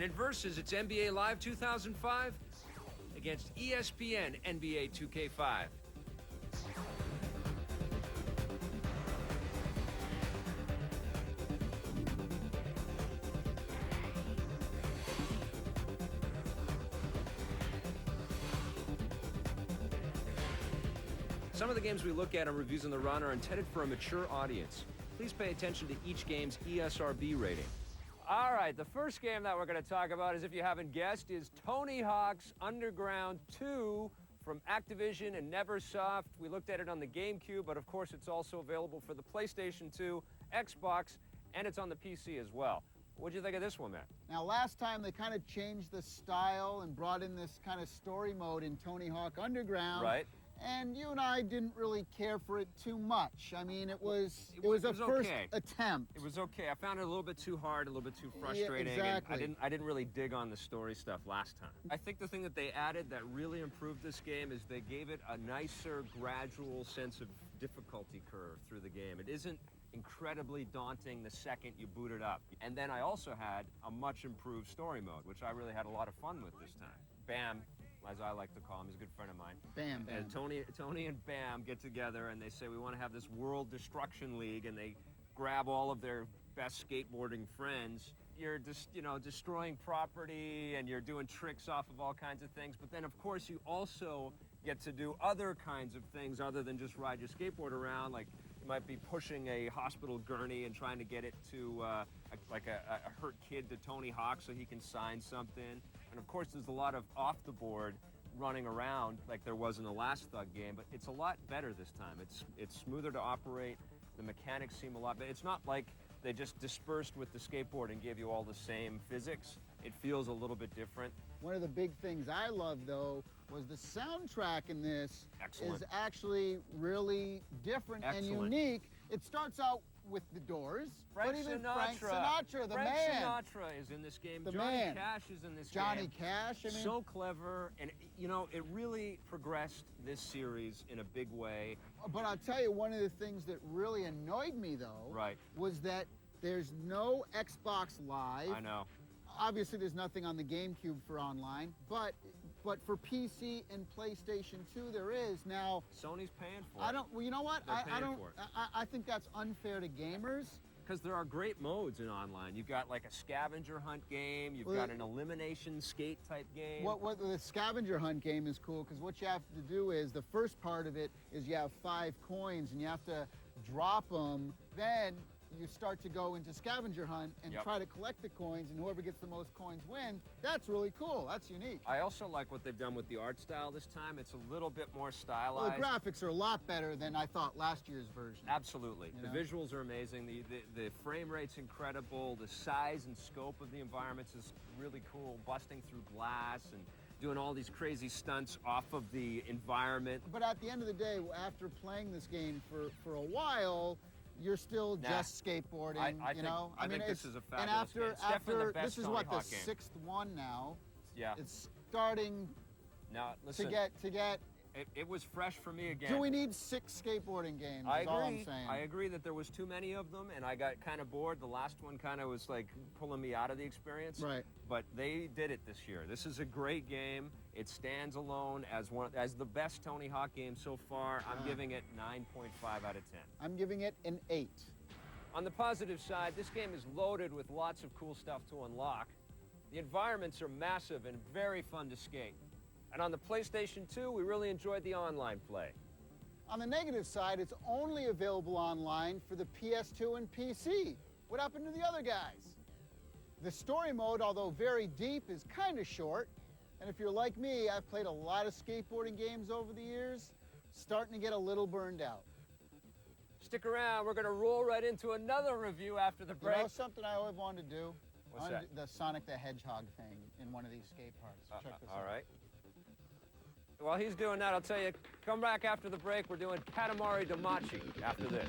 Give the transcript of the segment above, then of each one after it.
in Versus, it's NBA Live 2005 against ESPN NBA 2K5. Some of the games we look at on Reviews on the Run are intended for a mature audience. Please pay attention to each game's ESRB rating. All right, the first game that we're going to talk about, as if you haven't guessed, is Tony Hawk's Underground 2 from Activision and Neversoft. We looked at it on the GameCube, but of course it's also available for the PlayStation 2, Xbox, and it's on the PC as well. What'd you think of this one, man? Now, last time they kind of changed the style and brought in this kind of story mode in Tony Hawk Underground. Right. And you and I didn't really care for it too much. I mean, it was a first attempt. It was okay. I found it a little bit too hard, a little bit too frustrating. Yeah, exactly. And I didn't really dig on the story stuff last time. I think the thing that they added that really improved this game is they gave it a nicer, gradual sense of difficulty curve through the game. It isn't incredibly daunting the second you boot it up. And then I also had a much improved story mode, which I really had a lot of fun with this time. Bam, as I like to call him, he's a good friend of mine. Bam. And Tony and Bam get together and they say, we want to have this World Destruction League, and they grab all of their best skateboarding friends. You're just, destroying property and you're doing tricks off of all kinds of things. But then, of course, you also get to do other kinds of things other than just ride your skateboard around. Like, you might be pushing a hospital gurney and trying to get it to a hurt kid to Tony Hawk so he can sign something. And of course, there's a lot of off the board running around like there was in the last Thug game, but it's a lot better this time. It's smoother to operate. The mechanics seem a lot better. It's not like they just dispersed with the skateboard and gave you all the same physics. It feels a little bit different. One of the big things I love, though, was the soundtrack in this Excellent. is actually really different and unique. It starts out with the Doors, but even Frank Sinatra, the man. Frank Sinatra is in this game. Johnny man. Cash is in this game. Johnny Cash, I mean. So clever, and it really progressed this series in a big way. But I'll tell you, one of the things that really annoyed me, though, was that there's no Xbox Live. I know. Obviously, there's nothing on the GameCube for online, but for PC and PlayStation 2, there is. Now, Sony's paying for it. Well, you know what? They're I think that's unfair to gamers. Because there are great modes in online. You've got like a scavenger hunt game. You've got an elimination skate type game. What the scavenger hunt game is cool because what you have to do is the first part of it is you have 5 coins and you have to drop them. Then you start to go into scavenger hunt and try to collect the coins, and whoever gets the most coins win. That's really cool. That's unique. I also like what they've done with the art style this time. It's a little bit more stylized. Well, the graphics are a lot better than I thought last year's version. Absolutely. The visuals are amazing. The frame rate's incredible. The size and scope of the environments is really cool, busting through glass and doing all these crazy stunts off of the environment. But at the end of the day, after playing this game for a while, you're still just skateboarding, I think this is a fabulous and game. It's definitely the best this is Tony what, Hawk the game. 6th one now. Yeah. It's starting now, listen, to get. It was fresh for me again. Do we need 6 skateboarding games? I is agree. All I'm saying. I agree that there was too many of them, and I got kind of bored. The last one kind of was like pulling me out of the experience. Right. But they did it this year. This is a great game. It stands alone as the best Tony Hawk game so far. I'm giving it 9.5 out of 10. I'm giving it an 8. On the positive side, this game is loaded with lots of cool stuff to unlock. The environments are massive and very fun to skate. And on the PlayStation 2, we really enjoyed the online play. On the negative side, it's only available online for the PS2 and PC. What happened to the other guys? The story mode, although very deep, is kind of short. And if you're like me, I've played a lot of skateboarding games over the years, starting to get a little burned out. Stick around, we're gonna roll right into another review after the break. You know something I always wanted to do? What's that? The Sonic the Hedgehog thing in one of these skate parks. Check this out. All right. While he's doing that, I'll tell you, come back after the break. We're doing Katamari Damacy after this.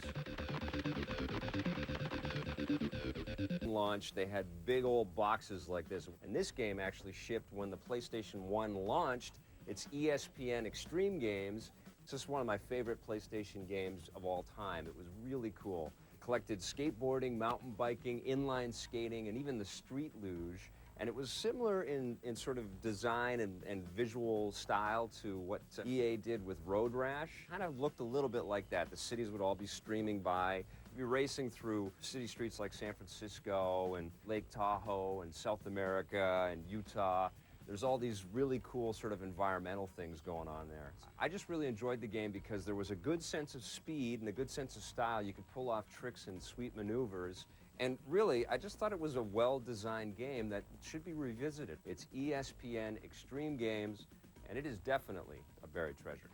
Launch, they had big old boxes like this. And this game actually shipped when the PlayStation 1 launched. It's ESPN Extreme Games. It's just one of my favorite PlayStation games of all time. It was really cool. Collected skateboarding, mountain biking, inline skating, and even the street luge. And it was similar in sort of design and visual style to what EA did with Road Rash. Kind of looked a little bit like that. The cities would all be streaming by. You'd be racing through city streets like San Francisco and Lake Tahoe and South America and Utah. There's all these really cool sort of environmental things going on there. I just really enjoyed the game because there was a good sense of speed and a good sense of style. You could pull off tricks and sweet maneuvers. And really, I just thought it was a well-designed game that should be revisited. It's ESPN Extreme Games, and it is definitely a buried treasure.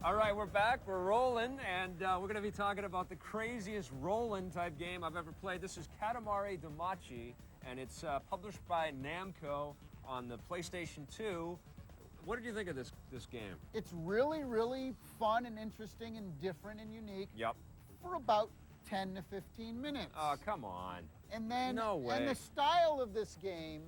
All right, we're back, we're rolling, and we're going to be talking about the craziest roll-in type game I've ever played. This is Katamari Damacy, and it's published by Namco on the PlayStation 2. What did you think of this game? It's really, really fun and interesting and different and unique. Yep. For about 10 to 15 minutes. Oh, come on. And then, no way. And the style of this game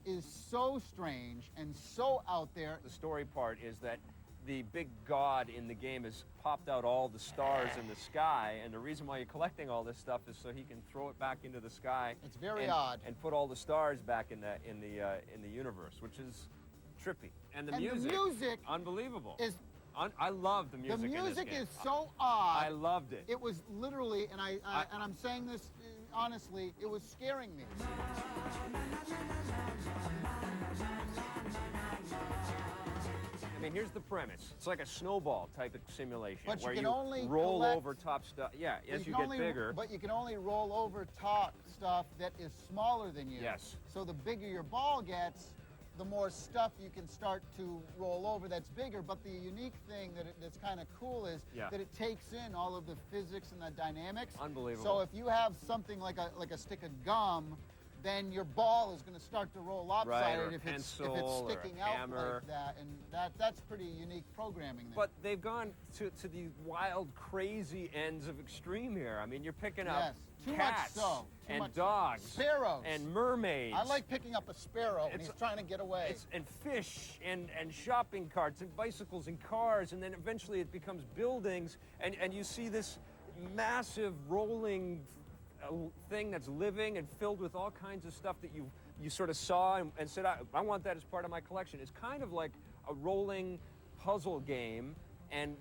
is so strange and so out there. The story part is that the big god in the game has popped out all the stars in the sky, and the reason why you're collecting all this stuff is so he can throw it back into the sky. It's very odd. And put all the stars back in the universe, which is trippy. And the music, unbelievable. I love the music. The music in this game. is so odd. I loved it. It was literally, and I'm saying this honestly, it was scaring me. I mean, here's the premise. It's like a snowball type of simulation but where you can you only roll collect, over top stuff. Yeah, as you get bigger. But you can only roll over top stuff that is smaller than you. Yes. So the bigger your ball gets, the more stuff you can start to roll over that's bigger. But the unique thing that's kind of cool is that it takes in all of the physics and the dynamics. Unbelievable. So if you have something like a stick of gum, then your ball is going to start to roll lopsided right, if it's sticking out hammer. Like that, and that's pretty unique programming there. But they've gone to the wild, crazy ends of extreme here. I mean, you're picking up cats and dogs, sparrows, and mermaids. I like picking up a sparrow and he's trying to get away. And fish and shopping carts and bicycles and cars, and then eventually it becomes buildings, and you see this massive rolling thing that's living and filled with all kinds of stuff that you sort of saw and said, I want that as part of my collection. It's kind of like a rolling puzzle game, and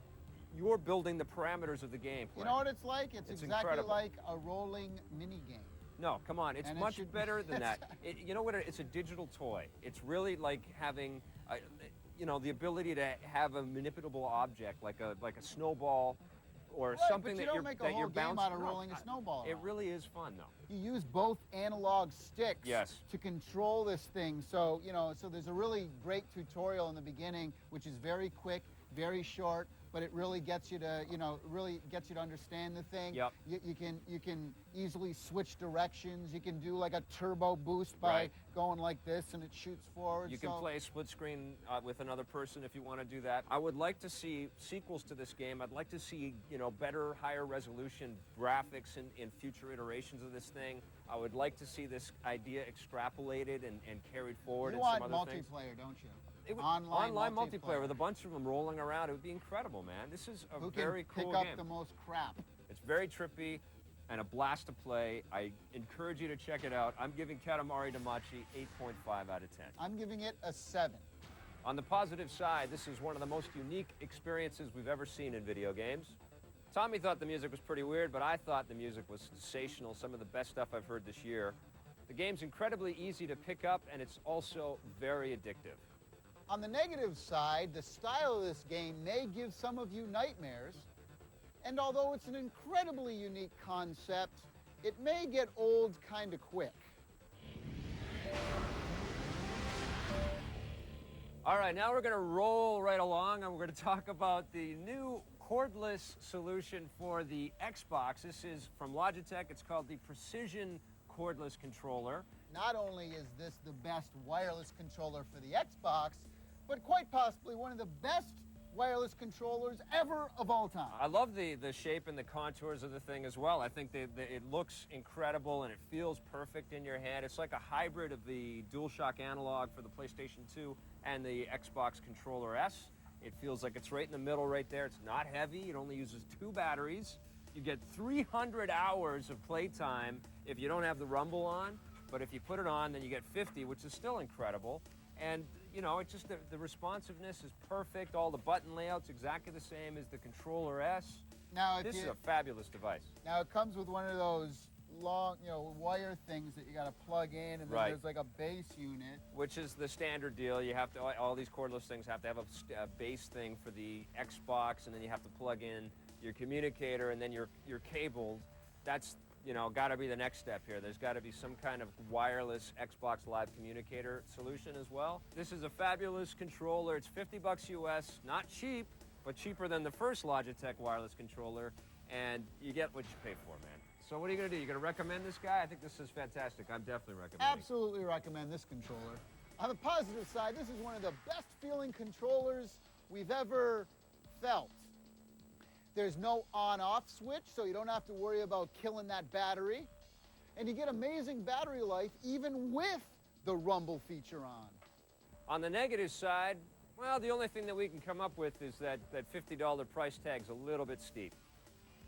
you're building the parameters of the game. You know what it's like? It's exactly incredible. Like a rolling mini game. No, come on. It's much better than that. You know what? It's a digital toy. It's really like having, the ability to have a manipulable object, like a snowball, or something but you that don't make a whole game out of rolling a snowball. It really is fun, though. You use both analog sticks to control this thing. So, so there's a really great tutorial in the beginning, which is very quick, very short, but it really gets you to, really gets you to understand the thing. Yep. You can easily switch directions. You can do like a turbo boost by going like this, and it shoots forward. You can play split screen with another person if you want to do that. I would like to see sequels to this game. I'd like to see, better, higher resolution graphics in future iterations of this thing. I would like to see this idea extrapolated and carried forward in some other things. You want multiplayer, don't you? Online multiplayer with a bunch of them rolling around. It would be incredible, man. This is a very cool game. Who can pick up the most crap? It's very trippy and a blast to play. I encourage you to check it out. I'm giving Katamari Damacy 8.5 out of 10. I'm giving it a 7. On the positive side, this is one of the most unique experiences we've ever seen in video games. Tommy thought the music was pretty weird, but I thought the music was sensational, some of the best stuff I've heard this year. The game's incredibly easy to pick up, and it's also very addictive. On the negative side, the style of this game may give some of you nightmares, and although it's an incredibly unique concept, it may get old kind of quick. All right, now we're going to roll right along, and we're going to talk about the new cordless solution for the Xbox. This is from Logitech. It's called the Precision Cordless Controller. Not only is this the best wireless controller for the Xbox, but quite possibly one of the best wireless controllers ever of all time. I love the shape and the contours of the thing as well. I think it looks incredible and it feels perfect in your hand. It's like a hybrid of the DualShock analog for the PlayStation 2 and the Xbox Controller S. It feels like it's right in the middle right there. It's not heavy. It only uses 2 batteries. You get 300 hours of playtime if you don't have the rumble on, but if you put it on, then you get 50, which is still incredible. And, you know, it's just the responsiveness is perfect. All the button layouts exactly the same as the Controller S. Now, This is a fabulous device. Now, it comes with one of those long, wire things that you got to plug in, and then there's like a base unit. Which is the standard deal. You have to, all these cordless things have to have a base thing for the Xbox, and then you have to plug in your communicator, and then you're cabled. That's, got to be the next step here. There's got to be some kind of wireless Xbox Live communicator solution as well. This is a fabulous controller. It's $50 US, not cheap, but cheaper than the first Logitech wireless controller, and you get what you pay for, man. So what are you going to do? You're going to recommend this guy? I think this is fantastic. I'm definitely recommending. Absolutely recommend this controller. On the positive side, this is one of the best feeling controllers we've ever felt. There's no on-off switch, so you don't have to worry about killing that battery. And you get amazing battery life even with the rumble feature on. On the negative side, well, the only thing that we can come up with is that $50 price tag's a little bit steep.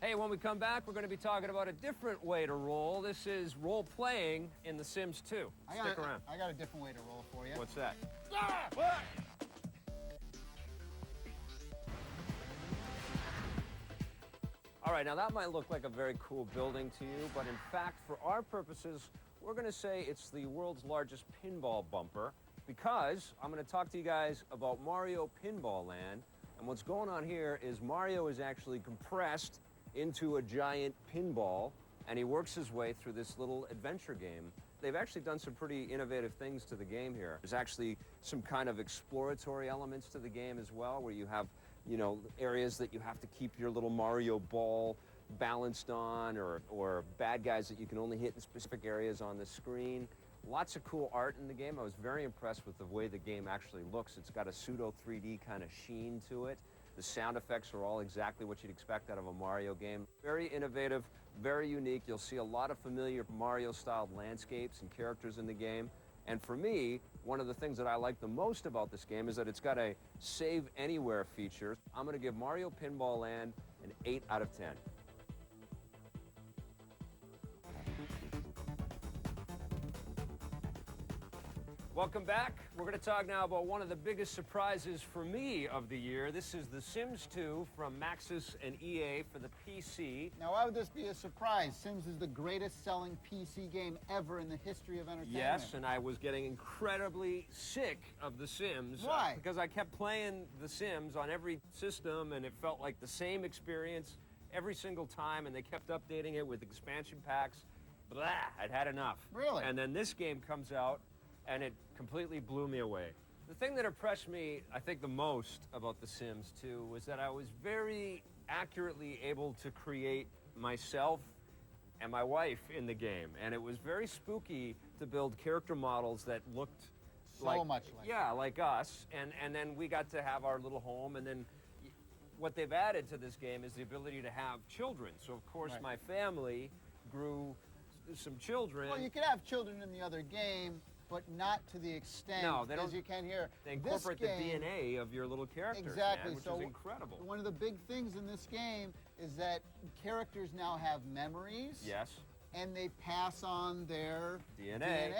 Hey, when we come back, we're going to be talking about a different way to roll. This is role-playing in The Sims 2. Stick around. I got a different way to roll for you. What's that? All right, now that might look like a very cool building to you, but in fact, for our purposes, we're going to say it's the world's largest pinball bumper, because I'm going to talk to you guys about Mario Pinball Land. And what's going on here is Mario is actually compressed into a giant pinball, and he works his way through this little adventure game. They've actually done some pretty innovative things to the game here. There's actually some kind of exploratory elements to the game as well, where you have, areas that you have to keep your little Mario ball balanced on, or bad guys that you can only hit in specific areas on the screen. Lots of cool art in the game. I was very impressed with the way the game actually looks. It's got a pseudo 3D kind of sheen to it. The sound effects are all exactly what you'd expect out of a Mario game. Very innovative, very unique. You'll see a lot of familiar Mario-styled landscapes and characters in the game. And for me, one of the things that I like the most about this game is that it's got a save anywhere feature. I'm going to give Mario Pinball Land an 8 out of 10. Welcome back. We're going to talk now about one of the biggest surprises for me of the year. This is The Sims 2 from Maxis and EA for the PC. Now, why would this be a surprise? Sims is the greatest selling PC game ever in the history of entertainment. Yes, and I was getting incredibly sick of The Sims. Why? Because I kept playing The Sims on every system, and it felt like the same experience every single time, and they kept updating it with expansion packs. Blah, I'd had enough. Really? And then this game comes out, and it completely blew me away. The thing that impressed me, I think, the most about The Sims 2 was that I was very accurately able to create myself and my wife in the game. And it was very spooky to build character models that looked so much like yeah, like us. And then we got to have our little home. And then what they've added to this game is the ability to have children. So, of course, my family grew some children. Well, you could have children in the other game, but not to the extent as you can here. They incorporate the DNA of your little characters, exactly, man, which is incredible. One of the big things in this game is that characters now have memories. Yes. And they pass on their DNA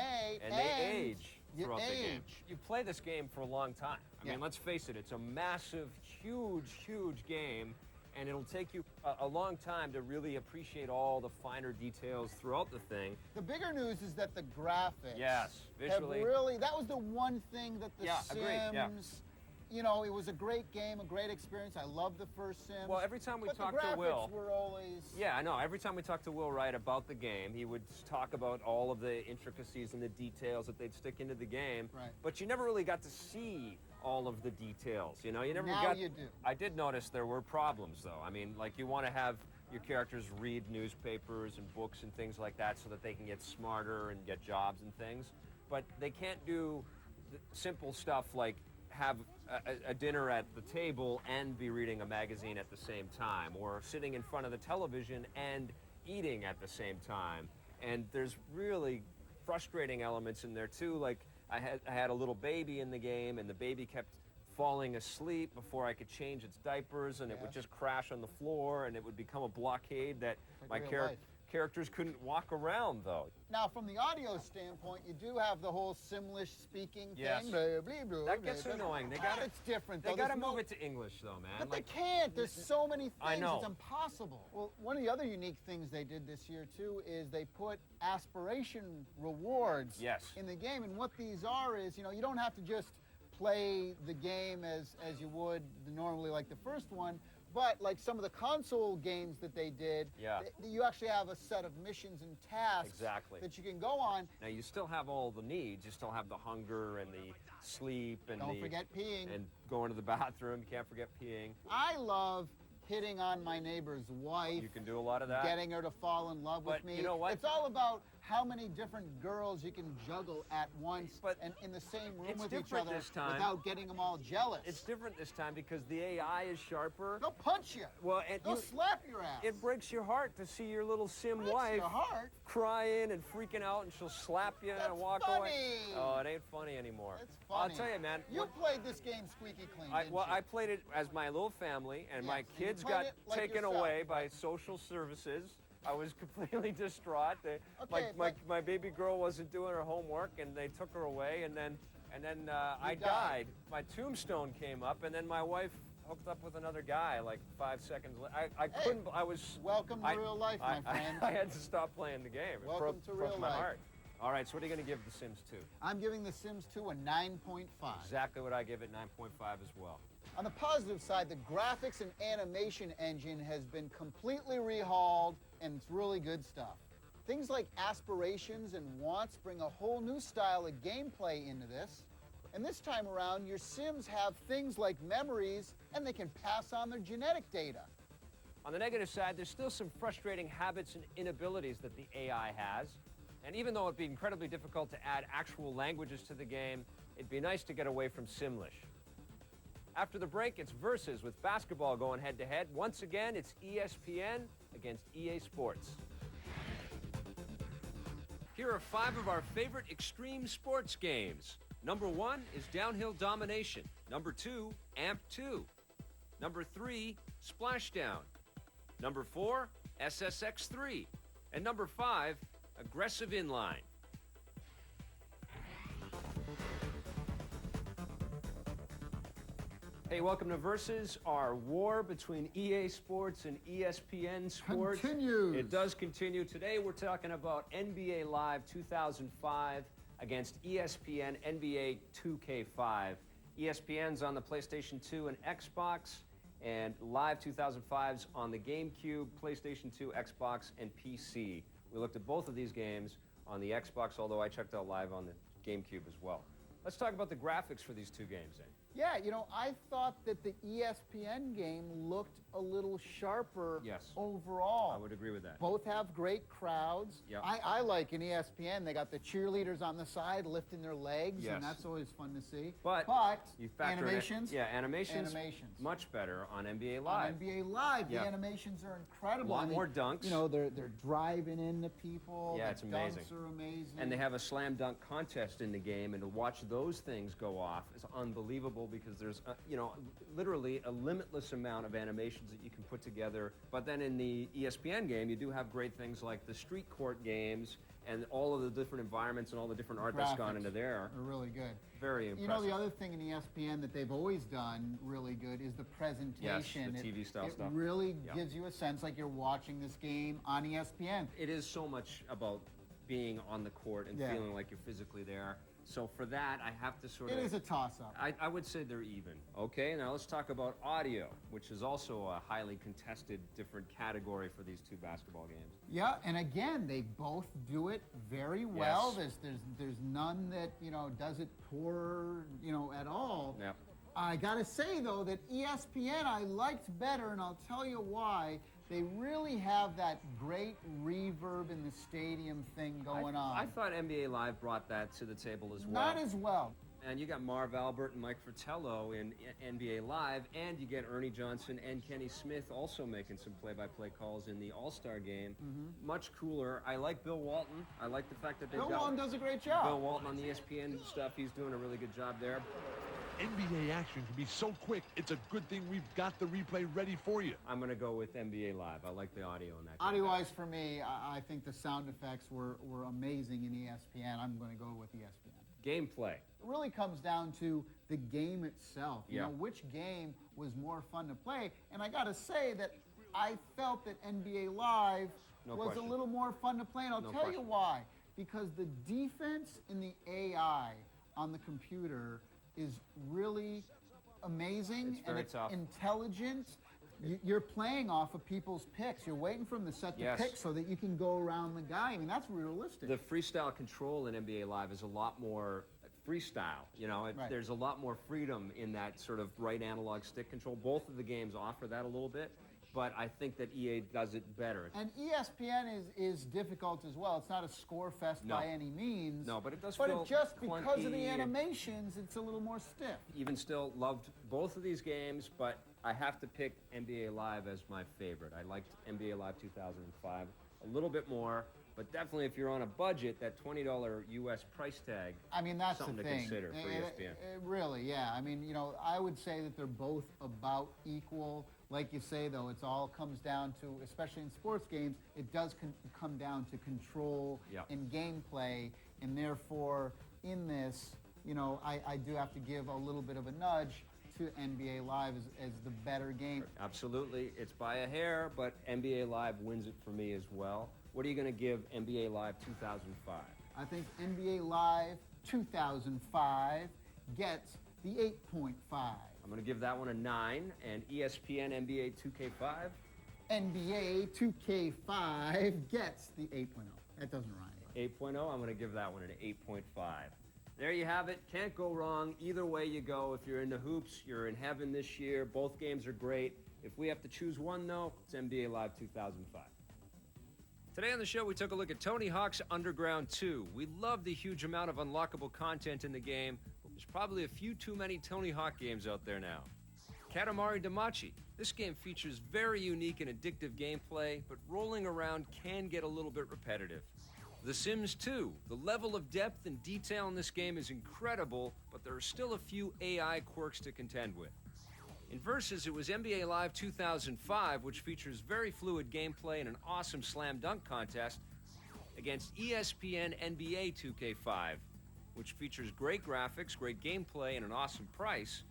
and they age throughout the game. You play this game for a long time. I mean, let's face it, it's a massive, huge game. And it'll take you a long time to really appreciate all the finer details throughout the thing. The bigger news is that the graphics visually have really, that was the one thing that the Sims, agreed, it was a great game, a great experience. I love the first Sims. Well, every time we talked to Will, were always... Yeah, I know. Every time we talked to Will Wright about the game, he would talk about all of the intricacies and the details that they'd stick into the game. Right. But you never really got to see all of the details, you know? You never now you do. I did notice there were problems, though. I mean, like, you want to have your characters read newspapers and books and things like that so that they can get smarter and get jobs and things. But they can't do simple stuff like have a dinner at the table and be reading a magazine at the same time, or sitting in front of the television and eating at the same time. And there's really frustrating elements in there, too, like I had a little baby in the game, and the baby kept falling asleep before I could change its diapers, and it would just crash on the floor, and it would become a blockade that Like my real life. characters couldn't walk around, though. Now, from the audio standpoint, you do have the whole Simlish speaking Yes. thing. Blah, blah, blah, That gets blah, blah. annoying. They gotta, It's different, they though. gotta There's move no- it to English, though, man. But they can't. There's so many things. I know. It's impossible. Well, one of the other unique things they did this year, too, is they put aspiration rewards Yes. in the game. And what these are is, you don't have to just play the game as you would normally like the first one, but like some of the console games that they did, you actually have a set of missions and tasks Exactly. that you can go on. Now, you still have all the needs. You still have the hunger and the sleep and Don't forget peeing. and going to the bathroom. You can't forget peeing. I love hitting on my neighbor's wife. You can do a lot of that. Getting her to fall in love with But me. you know what? It's all about how many different girls you can juggle at once But and in the same room it's with each different other this time. without getting them all jealous. It's different this time because the AI is sharper. They'll punch you. Well, and They'll slap your ass. it breaks your heart to see your little sim Breaks wife your heart. crying and freaking out, and she'll slap you That's and walk funny. away. Oh, it ain't funny anymore. It's funny. I'll tell you, man. You played this game squeaky clean, didn't you? I played it as my little family, and my Yes, and you kids played got it like taken yourself. away by social services. I was completely distraught. Okay, but- My baby girl wasn't doing her homework, and they took her away, and then I died. died. My tombstone came up, and then my wife hooked up with another guy like 5 seconds later. I couldn't. I was. Welcome to I- real life, my friend. I had to stop playing the game. It Welcome to broke real my life. heart. All right, so what are you going to give The Sims 2? I'm giving The Sims 2 a 9.5. Exactly what I give it, 9.5 as well. On the positive side, the graphics and animation engine has been completely rehauled, and it's really good stuff. Things like aspirations and wants bring a whole new style of gameplay into this. And this time around, your Sims have things like memories, and they can pass on their genetic data. On the negative side, there's still some frustrating habits and inabilities that the AI has. And even though it'd be incredibly difficult to add actual languages to the game, it'd be nice to get away from Simlish. After the break, it's Versus with basketball going head-to-head. Once again, it's ESPN against EA Sports. Here are 5 of our favorite extreme sports games. Number 1 is Downhill Domination. Number 2, Amp 2. Number 3, Splashdown. Number 4, SSX3. And number 5, Aggressive Inline. Hey, welcome to Versus, our war between EA Sports and ESPN Sports. Continues. It does continue. Today we're talking about NBA Live 2005 against ESPN NBA 2K5. ESPN's on the PlayStation 2 and Xbox, and Live 2005's on the GameCube, PlayStation 2, Xbox, and PC. We looked at both of these games on the Xbox, although I checked out Live on the GameCube as well. Let's talk about the graphics for these two games, then. Yeah, I thought that the ESPN game looked a little sharper overall. I would agree with that. Both have great crowds. Yep. I like in ESPN, they got the cheerleaders on the side lifting their legs, Yes. and that's always fun to see. But you factor animations, animations much better on NBA on Live. NBA Live, Yeah. the animations are incredible. A lot more dunks. They're driving into people. Yeah, the it's amazing. Dunks are amazing. And they have a slam dunk contest in the game, and to watch those things go off is unbelievable because there's, literally a limitless amount of animations that you can put together. But then in the ESPN game, you do have great things like the street court games and all of the different environments and all the different art that's gone into there. Are really good. Very impressive. The other thing in ESPN that they've always done really good is the presentation. Yes, the TV style stuff. It really gives you a sense like you're watching this game on ESPN. It is so much about being on the court and feeling like you're physically there. So for that, I have to sort of... It is a toss-up. I would say they're even. Okay, now let's talk about audio, which is also a highly contested different category for these two basketball games. Yeah, and again, they both do it very well. Yes. There's none that, does it poor, at all. Yep. I gotta say, though, that ESPN I liked better, and I'll tell you why. They really have that great reverb in the stadium thing going on. I thought NBA Live brought that to the table as well. Not as well. And you got Marv Albert and Mike Fratello in NBA Live, and you get Ernie Johnson and Kenny Smith also making some play-by-play calls in the All-Star game. Mm-hmm. Much cooler. I like Bill Walton. I like the fact that they've Bill got Walton does a great job. Bill Walton on the ESPN stuff. He's doing a really good job there. NBA action can be so quick, it's a good thing we've got the replay ready for you. I'm going to go with NBA Live. I like the audio in that. Audio-wise, for me, I think the sound effects were amazing in ESPN. I'm going to go with ESPN. Gameplay. It really comes down to the game itself. You Yeah. know, which game was more fun to play? And I got to say that I felt that NBA Live No was question. a little more fun to play, and I'll No tell you question. why. Because the defense in the AI on the computer is really amazing. It's very and it's tough. intelligent. You're playing off of people's picks. You're waiting for them to set the Yes. pick so that you can go around the guy. I mean, that's realistic. The freestyle control in NBA Live is a lot more freestyle. You know, Right. there's a lot more freedom in that sort of right analog stick control. Both of the games offer that a little bit, but I think that EA does it better. And ESPN is difficult as well. It's not a score fest No. by any means. No, but it does But feel it just because of the clunky. animations, it's a little more stiff. Even still, loved both of these games, but I have to pick NBA Live as my favorite. I liked NBA Live 2005 a little bit more, but definitely if you're on a budget, that $20 US price tag, I mean, that's something the to thing. consider for ESPN. Really, yeah. I mean, you know, I would say that they're both about equal. Like you say, though, it's all comes down to, especially in sports games, it does come down to control Yep. and gameplay, and therefore, in this, you know, I do have to give a little bit of a nudge to NBA Live as the better game. Absolutely. It's by a hair, but NBA Live wins it for me as well. What are you going to give NBA Live 2005? I think NBA Live 2005 gets the 8.5. I'm going to give that one a 9, and ESPN NBA 2K5. NBA 2K5 gets the 8.0. That doesn't rhyme. 8.0, I'm going to give that one an 8.5. There you have it. Can't go wrong. Either way you go. If you're into hoops, you're in heaven this year. Both games are great. If we have to choose one, though, it's NBA Live 2005. Today on the show, we took a look at Tony Hawk's Underground 2. We love the huge amount of unlockable content in the game, but there's probably a few too many Tony Hawk games out there now. Katamari Damacy. This game features very unique and addictive gameplay, but rolling around can get a little bit repetitive. The Sims 2. The level of depth and detail in this game is incredible, but there are still a few AI quirks to contend with. In Versus, it was NBA Live 2005, which features very fluid gameplay and an awesome slam dunk contest, against ESPN NBA 2K5, which features great graphics, great gameplay, and an awesome price.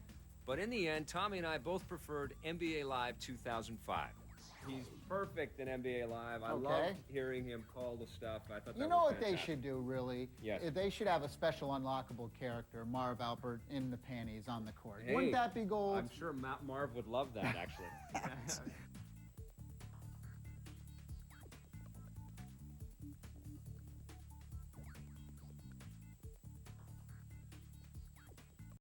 But in the end, Tommy and I both preferred NBA Live 2005. He's perfect in NBA Live. I love hearing him call the stuff. I thought that You know was what they fantastic. should do, really? Yes. They should have a special unlockable character, Marv Alpert, in the panties on the court. Hey, Wouldn't that be gold? I'm sure Marv would love that, actually.